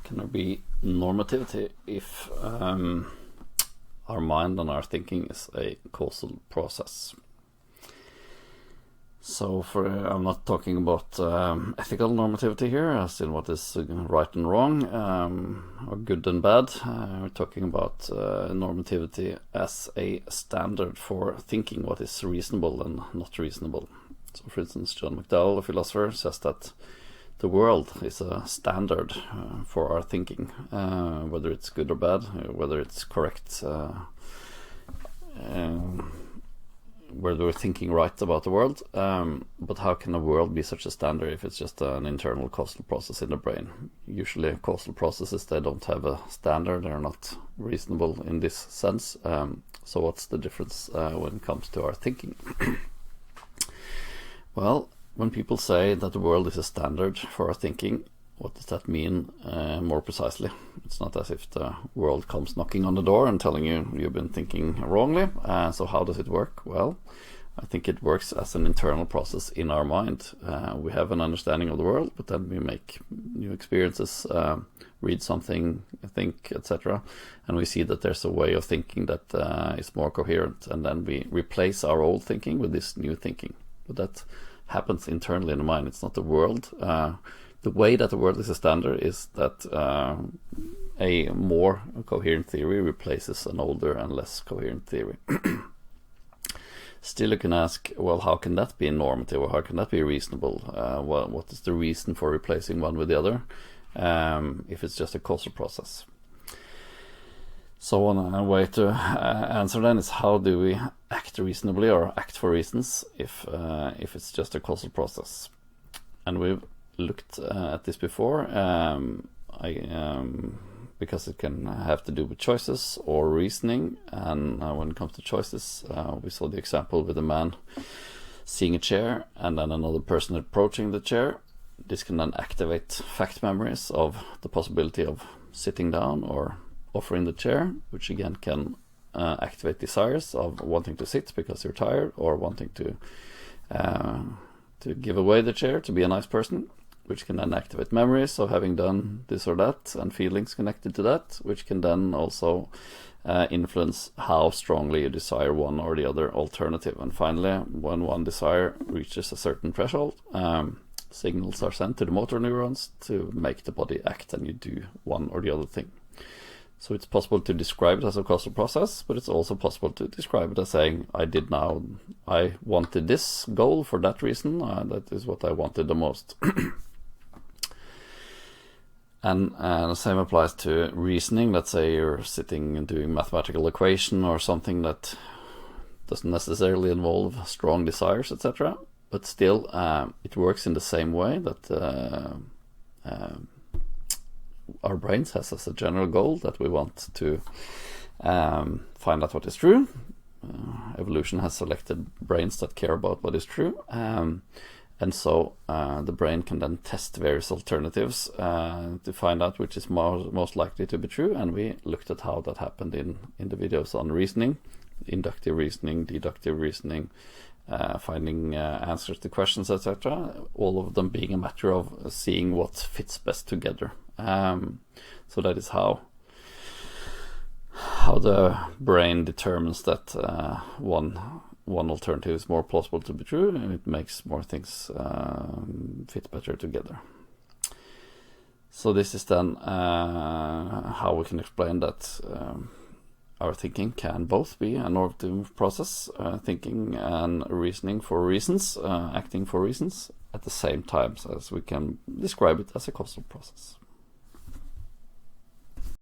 Can there be normativity if our mind and our thinking is a causal process? So I'm not talking about ethical normativity here, as in what is right and wrong, or good and bad. We're talking about normativity as a standard for thinking what is reasonable and not reasonable. So for instance, John McDowell, a philosopher, says that the world is a standard for our thinking, whether it's good or bad, whether it's correct, whether we're thinking right about the world, but how can a world be such a standard if it's just an internal causal process in the brain? Usually causal processes, they don't have a standard, they're not reasonable in this sense. So what's the difference when it comes to our thinking? Well, when people say that the world is a standard for our thinking, what does that mean more precisely? It's not as if the world comes knocking on the door and telling you you've been thinking wrongly. So how does it work? Well, I think it works as an internal process in our mind. We have an understanding of the world, but then we make new experiences, read something, think, etc. And we see that there's a way of thinking that is more coherent. And then we replace our old thinking with this new thinking. But that happens internally in the mind. It's not the world. The way that the world is a standard is that a more coherent theory replaces an older and less coherent theory. Still, you can ask, well, how can that be normative, or how can that be reasonable? What is the reason for replacing one with the other if it's just a causal process? So one way to answer then is, how do we act reasonably or act for reasons if it's just a causal process? And we've looked at this before, because it can have to do with choices or reasoning. And when it comes to choices, we saw the example with a man seeing a chair and then another person approaching the chair. This can then activate fact memories of the possibility of sitting down or offering the chair, which again can activate desires of wanting to sit because you're tired, or wanting to give away the chair to be a nice person, which can then activate memories of having done this or that, and feelings connected to that, which can then also influence how strongly you desire one or the other alternative. And finally, when one desire reaches a certain threshold, signals are sent to the motor neurons to make the body act, and you do one or the other thing. So it's possible to describe it as a causal process, but it's also possible to describe it as saying, I wanted this goal for that reason, that is what I wanted the most. And the same applies to reasoning. Let's say you're sitting and doing mathematical equation or something that doesn't necessarily involve strong desires, etc. But still, it works in the same way that our brains has as a general goal that we want to find out what is true. Evolution has selected brains that care about what is true. And so the brain can then test various alternatives to find out which is most likely to be true. And we looked at how that happened in the videos on reasoning, inductive reasoning, deductive reasoning, finding answers to questions, etc. All of them being a matter of seeing what fits best together. So that is how the brain determines that one alternative is more plausible to be true, and it makes more things fit better together. So this is then how we can explain that our thinking can both be a normative process, thinking and reasoning for reasons, acting for reasons, at the same time as we can describe it as a causal process.